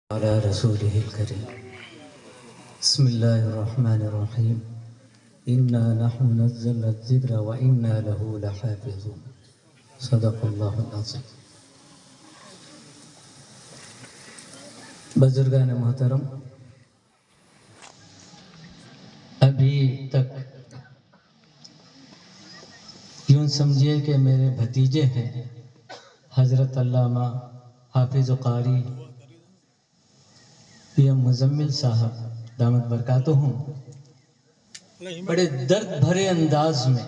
على رسوله الكريم بسم الله الرحمن الرحيم إنا نحن نزلنا الذكر وإنا له لحافظون صدق الله العظيم بزرگان محترم، ابھی تک یوں سمجھیے کہ میرے بھتیجے ہیں حضرت علامہ حافظ قاری PM مزمل صاحب دامت برکاتہم بڑے درد بھرے انداز میں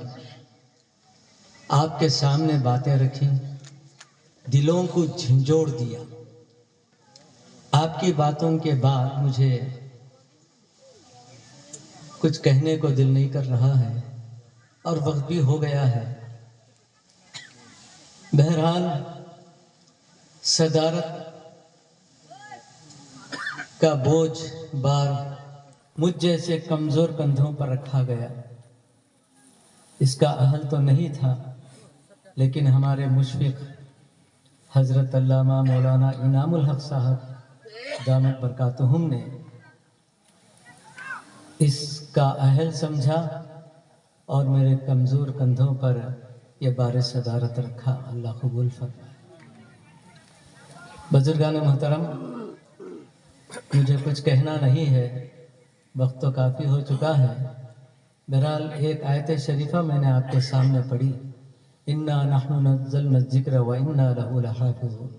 آپ کے سامنے باتیں رکھیں، دلوں کو جھنجھوڑ دیا۔ آپ کی باتوں کے بعد مجھے کچھ کہنے کو دل نہیں کر رہا ہے اور وقت بھی ہو گیا ہے۔ بہرحال صدارت کا بوجھ بار مجھ جیسے کمزور کندھوں پر رکھا گیا۔ اس کا اہل تو نہیں تھا، لیکن ہمارے مشفق حضرت علامہ مولانا انعام الحق صاحب دامت برکاتہم نے اس کا اہل سمجھا اور میرے کمزور کندھوں پر یہ بار صدارت رکھا۔ اللہ قبول فرمائے۔ بزرگان محترم، مجھے کچھ کہنا نہیں ہے، وقت تو کافی ہو چکا ہے۔ بہرحال ایک آیت شریفہ میں نے آپ کے سامنے پڑھی، اِنَّا نَحْنُ نَزَّلْنَا الذِّكْرَ وَإِنَّا لَهُ لَحَافِظُونَ۔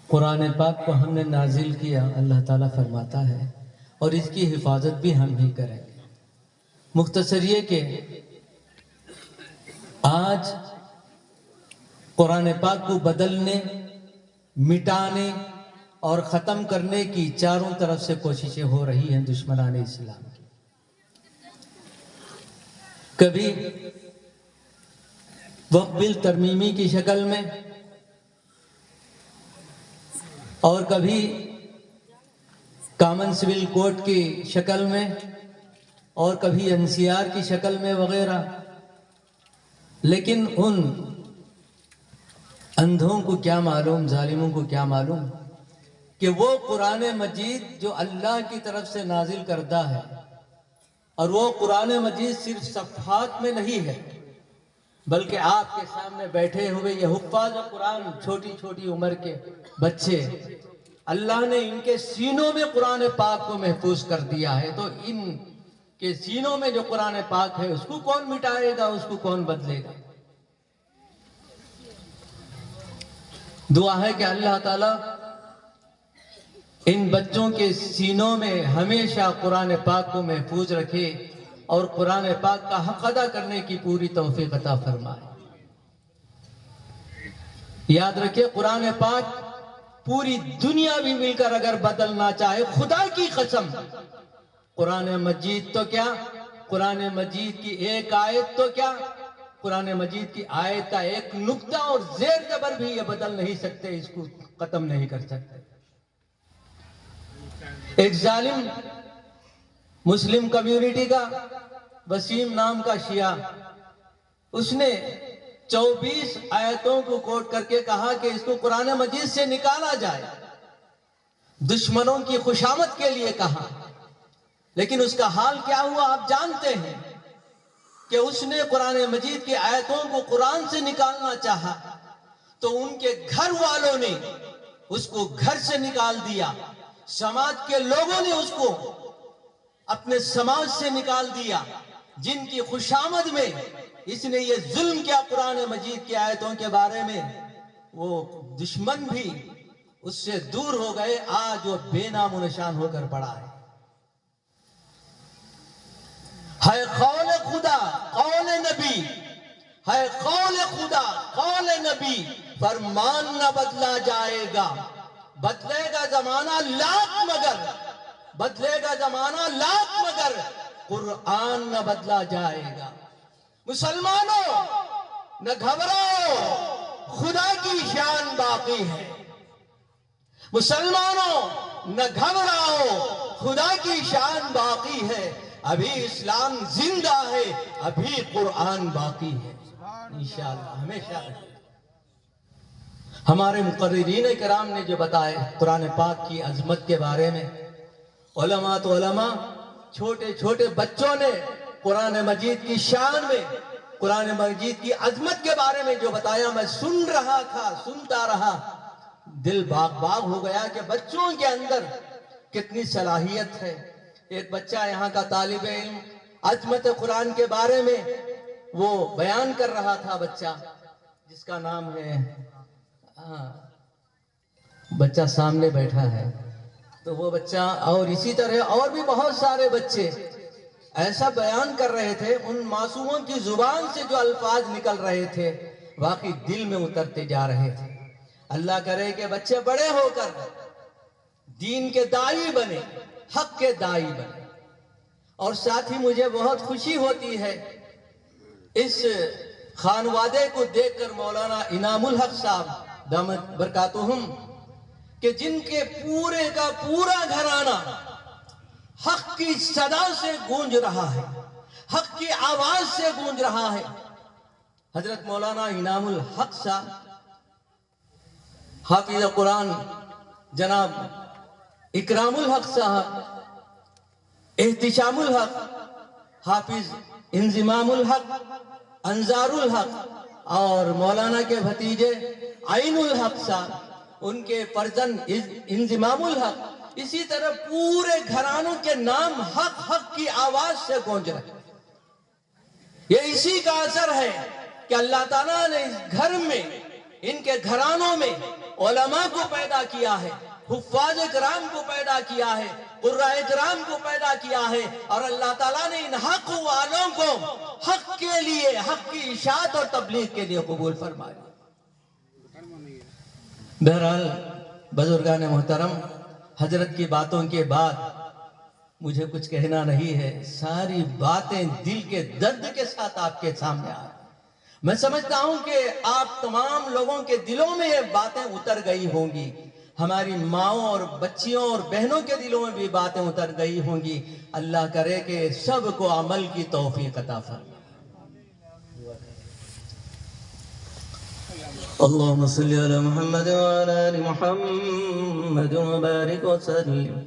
قرآن پاک کو ہم نے نازل کیا، اللہ تعالیٰ فرماتا ہے، اور اس کی حفاظت بھی ہم ہی کریں گے۔ مختصر یہ کہ آج قرآن پاک کو بدلنے، مٹانے اور ختم کرنے کی چاروں طرف سے کوششیں ہو رہی ہیں دشمنان اسلام کی۔ کبھی وقف بل ترمیمی کی شکل میں، اور کبھی کامن سول کوڈ کی شکل میں، اور کبھی NCR کی شکل میں وغیرہ۔ لیکن ان اندھوں کو کیا معلوم، ظالموں کو کیا معلوم کہ وہ قرآن مجید جو اللہ کی طرف سے نازل کردہ ہے، اور وہ قرآن مجید صرف صفحات میں نہیں ہے، بلکہ آپ کے سامنے بیٹھے ہوئے یہ حفاظ قرآن، چھوٹی چھوٹی عمر کے بچے، اللہ نے ان کے سینوں میں قرآن پاک کو محفوظ کر دیا ہے۔ تو ان کے سینوں میں جو قرآن پاک ہے اس کو کون مٹائے گا، اس کو کون بدلے گا؟ دعا ہے کہ اللہ تعالیٰ ان بچوں کے سینوں میں ہمیشہ قرآن پاک کو محفوظ رکھے اور قرآن پاک کا حق ادا کرنے کی پوری توفیق عطا فرمائے۔ یاد رکھیں، قرآن پاک پوری دنیا بھی مل کر اگر بدلنا چاہے، خدا کی قسم، قرآن مجید تو کیا، قرآن مجید کی ایک آیت تو کیا، قرآن مجید کی آیت کا ایک نقطہ اور زیر زبر بھی یہ بدل نہیں سکتے، اس کو ختم نہیں کر سکتے۔ ایک ظالم مسلم کمیونٹی کا وسیم نام کا شیعہ، اس نے 24 آیتوں کو کوٹ کر کے کہا کہ اس کو قرآن مجید سے نکالا جائے، دشمنوں کی خوشامد کے لیے کہا۔ لیکن اس کا حال کیا ہوا آپ جانتے ہیں کہ اس نے قرآن مجید کی آیتوں کو قرآن سے نکالنا چاہا تو ان کے گھر والوں نے اس کو گھر سے نکال دیا، سماج کے لوگوں نے اس کو اپنے سماج سے نکال دیا، جن کی خوشامد میں اس نے یہ ظلم کیا قرآن مجید کی آیتوں کے بارے میں، وہ دشمن بھی اس سے دور ہو گئے، آج وہ بے نام و نشان ہو کر پڑا ہے۔ ہے قول خدا قول نبی، ہے قول خدا قول نبی، فرمان نہ بدلا جائے گا، بدلے گا زمانہ لاکھ مگر، بدلے گا زمانہ لاکھ مگر، قرآن نہ بدلا جائے گا۔ مسلمانوں نہ گھبراؤ، خدا کی شان باقی ہے۔ مسلمانوں نہ گھبراؤ، خدا کی شان باقی ہے۔ ابھی اسلام زندہ ہے، ابھی قرآن باقی ہے، انشاءاللہ ہمیشہ رہے۔ ہمارے مقررین کرام نے جو بتائے قرآن پاک کی عظمت کے بارے میں، علماء تو علماء، چھوٹے چھوٹے بچوں نے قرآن مجید کی شان میں، قرآن مجید کی عظمت کے بارے میں جو بتایا، میں سن رہا تھا، سنتا رہا، دل باغ باغ ہو گیا کہ بچوں کے اندر کتنی صلاحیت ہے۔ ایک بچہ یہاں کا طالب علم عظمت قرآن کے بارے میں وہ بیان کر رہا تھا، بچہ جس کا نام ہے، بچہ سامنے بیٹھا ہے، تو وہ بچہ اور اسی طرح اور بھی بہت سارے بچے ایسا بیان کر رہے تھے، ان معصوموں کی زبان سے جو الفاظ نکل رہے تھے واقعی دل میں اترتے جا رہے تھے۔ اللہ کرے کہ بچے بڑے ہو کر دین کے داعی بنے، حق کے داعی بنے۔ اور ساتھ ہی مجھے بہت خوشی ہوتی ہے اس خانوادے کو دیکھ کر، مولانا انعام الحق صاحب دامت برکاتہم، کہ جن کے پورے کا پورا گھرانہ حق کی صدا سے گونج رہا ہے، حق کی آواز سے گونج رہا ہے۔ حضرت مولانا انعام الحق صاحب، حافظ قرآن جناب اکرام الحق صاحب، احتشام الحق، حافظ انضمام الحق، انظار الحق، اور مولانا کے بھتیجے عین الحق صاحب، ان کے فرزند انضمام الحق، اسی طرح پورے گھرانوں کے نام حق حق کی آواز سے گونج رہے۔ یہ اسی کا اثر ہے کہ اللہ تعالیٰ نے اس گھر میں، ان کے گھرانوں میں علماء کو پیدا کیا ہے، حفاظ کرام کو پیدا کیا ہے، قراء کرام کو پیدا کیا ہے، اور اللہ تعالیٰ نے ان حق والوں کو حق کے لیے، حق کی اشاعت اور تبلیغ کے لیے قبول فرمایا۔ بہرحال بزرگان محترم، حضرت کی باتوں کے بعد مجھے کچھ کہنا نہیں ہے، ساری باتیں دل کے درد کے ساتھ آپ کے سامنے آ رہی ہیں۔ میں سمجھتا ہوں کہ آپ تمام لوگوں کے دلوں میں یہ باتیں اتر گئی ہوں گی، ہماری ماؤں اور بچیوں اور بہنوں کے دلوں میں بھی باتیں اتر گئی ہوں گی۔ اللہ کرے کہ سب کو عمل کی توفیق عطا فرمائے۔ اللهم صل على محمد وعلى آل محمد وبارك وسلم.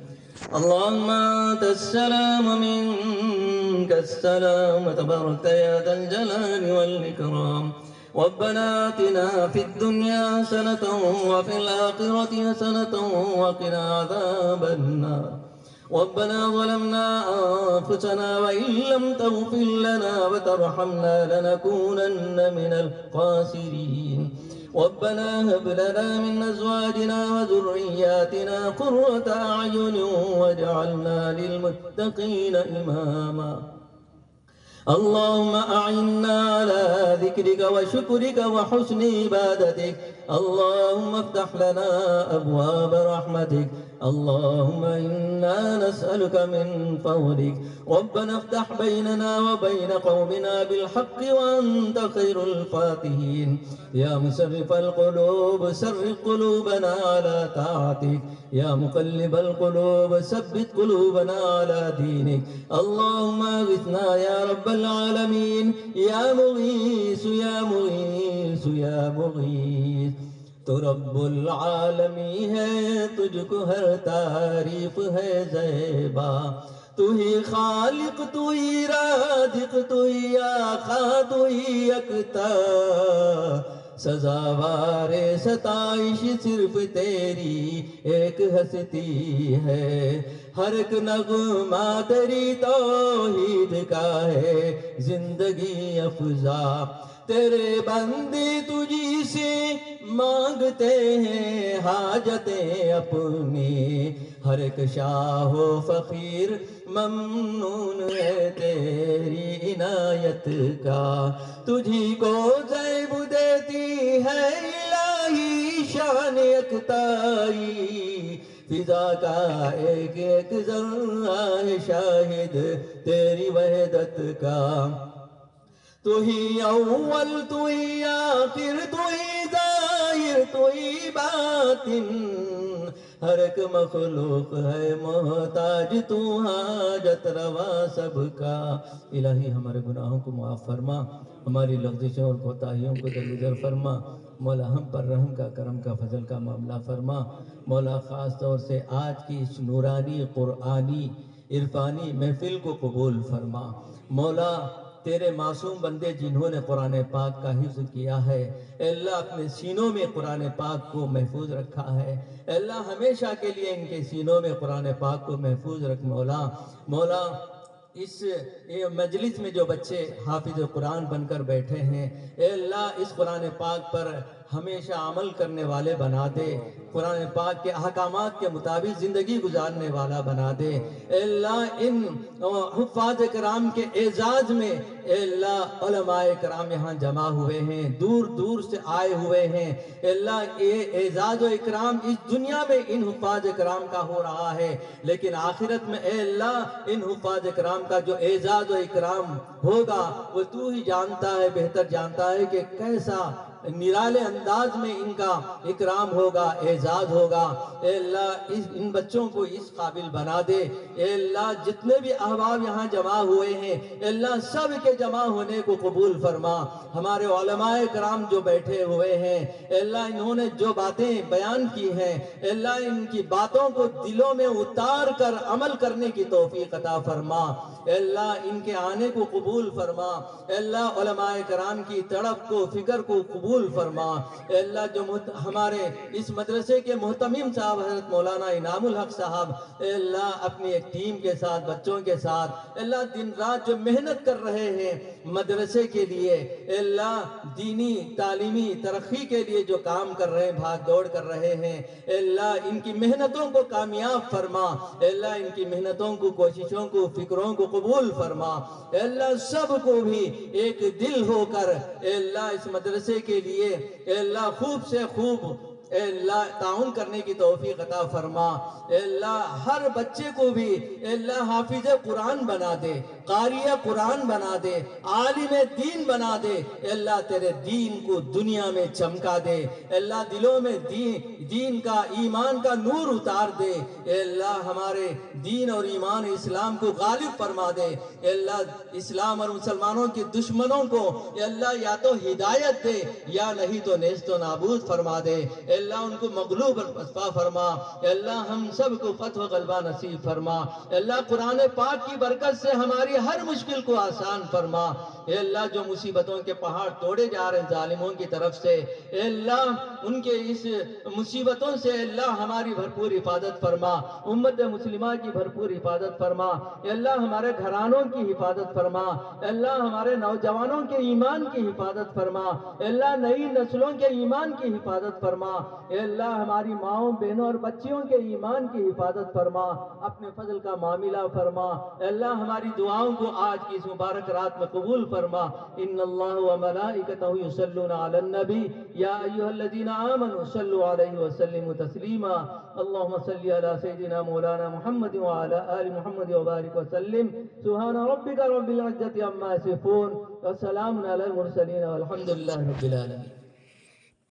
اللهم أنت السلام منك السلام، تبارك يا ذا الجلال والإكرام. ربنا آتنا في الدنيا حسنة وفي الآخرة حسنة وقنا عذاب النار. ربنا ظلمنا أنفسنا وإن لم تغفر لنا وترحمنا لنكونن من الخاسرين. ربنا هب لنا من أزواجنا وذرياتنا قرة أعين واجعلنا للمتقين إماما. اللهم أعنا على ذكرك وشكرك وحسن عبادتك. اللهم افتح لنا أبواب رحمتك. اللهم إنا نسألك من فضلك. ربنا افتح بيننا وبين قومنا بالحق وأنت خير الفاتحين. يا مسرف القلوب سرف قلوبنا على طاعتك. يا مقلب القلوب ثبت قلوبنا على دينك. اللهم اغثنا يا رب العالمين. يا مغيث يا مغيث يا مغيث. تو رب العالمی ہے، تجھ کو ہر تعریف ہے زیبا. تو ہی خالق، تو ہی رازق، تو ہی آقا، تو ہی یکتا. سزاوار ستائش صرف تیری ایک ہستی ہے. ہر ایک نغمہ تیری توحید کا ہے زندگی افزا. تیرے بندے تجھی سے مانگتے ہیں حاجتیں اپنی. ہر ایک شاہ و فقیر ممنون ہے تیری عنایت کا. تجھی کو زیب دیتی ہے الہی شان یکتائی. فضا کا ایک ایک ذرہ ہے شاہد تیری وحدت کا. تو ہی اول، تو ہی آخر، تو ہی ظاہر، تو ہی باطن. ہر ایک مخلوق ہے محتاج تو حاجت روا سب کا۔ الہی ہمارے گناہوں کو معاف فرما، ہماری لغزشوں اور کوتاہیوں کو درگزر فرما۔ مولا ہم پر رحم کا، کرم کا، فضل کا معاملہ فرما۔ مولا خاص طور سے آج کی اس نورانی قرآنی عرفانی محفل کو قبول فرما۔ مولا تیرے معصوم بندے جنہوں نے قرآن پاک کا حفظ کیا ہے، اے اللہ اپنے سینوں میں قرآن پاک کو محفوظ رکھا ہے، اے اللہ ہمیشہ کے لیے ان کے سینوں میں قرآن پاک کو محفوظ رکھ مولا۔ مولا اس مجلس میں جو بچے حافظ قرآن بن کر بیٹھے ہیں، اے اللہ اس قرآن پاک پر ہمیشہ عمل کرنے والے بنا دے، قرآن پاک کے احکامات کے مطابق زندگی گزارنے والا بنا دے۔ اے اللہ ان حفاظ کرام کے اعزاز میں اے اللہ علماء کرام یہاں جمع ہوئے ہیں، دور دور سے آئے ہوئے ہیں، اے اللہ یہ اعزاز و اکرام اس دنیا میں ان حفاظ کرام کا ہو رہا ہے، لیکن آخرت میں اے اللہ ان حفاظ کرام کا جو اعزاز و اکرام ہوگا وہ تو ہی جانتا ہے، بہتر جانتا ہے کہ کیسا نرالے انداز میں ان کا اکرام ہوگا، اعزاز ہوگا۔ اے اللہ ان بچوں کو اس قابل بنا دے۔ اے اللہ جتنے بھی احباب یہاں جمع ہوئے ہیں، اے اللہ سب کے جمع ہونے کو قبول فرما۔ ہمارے علماء کرام جو بیٹھے ہوئے ہیں، اے اللہ انہوں نے جو باتیں بیان کی ہیں، اے اللہ ان کی باتوں کو دلوں میں اتار کر عمل کرنے کی توفیق عطا فرما۔ اے اللہ ان کے آنے کو قبول فرما۔ اے اللہ علماء کرام کی تڑپ کو، فکر کو قبول فرما۔ اے اللہ جو ہمارے اس مدرسے کے محتمم صاحب حضرت مولانا انعام الحق صاحب، اے اللہ اپنی ایک ٹیم کے ساتھ، بچوں کے ساتھ، اے اللہ دن رات جو محنت کر رہے ہیں مدرسے کے لیے، اے اللہ دینی تعلیمی ترقی کے لیے جو کام کر رہے ہیں، بھاگ دوڑ کر رہے ہیں، اے اللہ ان کی محنتوں کو کامیاب فرما۔ اے اللہ ان کی محنتوں کو، کوششوں کو، فکروں کو قبول فرما۔ اے اللہ سب کو بھی ایک دل ہو کر اے اللہ اس مدرسے کے لیے اے اللہ خوب سے خوب اے اللہ تعاون کرنے کی توفیق عطا فرما۔ اے اللہ ہر بچے کو بھی اے اللہ حافظ قرآن بنا دے، قاری قرآن بنا دے، عالم دین بنا دے۔ اے اللہ تیرے دین کو دنیا میں چمکا دے، اے اللہ دلوں میں دین کا، ایمان کا نور اتار دے۔ اے اللہ ہمارے دین اور ایمان اسلام کو غالب فرما دے۔ اے اللہ اسلام اور مسلمانوں کے دشمنوں کو اے اللہ یا تو ہدایت دے یا نہیں تو نیست و نابود فرما دے۔ اے اللہ ان کو مغلوب الاسفا فرما۔ اے اللہ ہم سب کو فتح و غلبہ نصیب فرما۔ اے اللہ قرآن پاک کی برکت سے ہماری ہر مشکل کو آسان فرما۔ اے اللہ جو مصیبتوں کے پہاڑ توڑے جا رہے ہیں ظالموں کی طرف سے، اے اللہ ان کے اس مصیبتوں سے اے اللہ ہماری بھرپور حفاظت فرما، امت مسلمہ کی بھرپور حفاظت فرما۔ اے اللہ ہمارے گھرانوں کی حفاظت فرما۔ اے اللہ ہمارے نوجوانوں کے ایمان کی حفاظت فرما۔ اے اللہ نئی نسلوں کے ایمان کی حفاظت فرما۔ اے اللہ ہماری ماؤں، بہنوں اور بچیوں کے ایمان کی حفاظت فرما، اپنے فضل کا معاملہ فرما۔ اے اللہ ہماری دعاؤں کو آج کی اس مبارک رات میں قبول فرما۔ ان اللہ و ملائکتہ یصلون علی النبی یا ایھا الذین آمنوا صلوا علیہ وسلموا تسلیما۔ اللہم صلی علی سیدنا مولانا محمد وعلی آل محمد وبارک وسلم۔ سبحان ربک رب العزة عما یصفون وسلام علی المرسلین والحمد للہ رب العالمین۔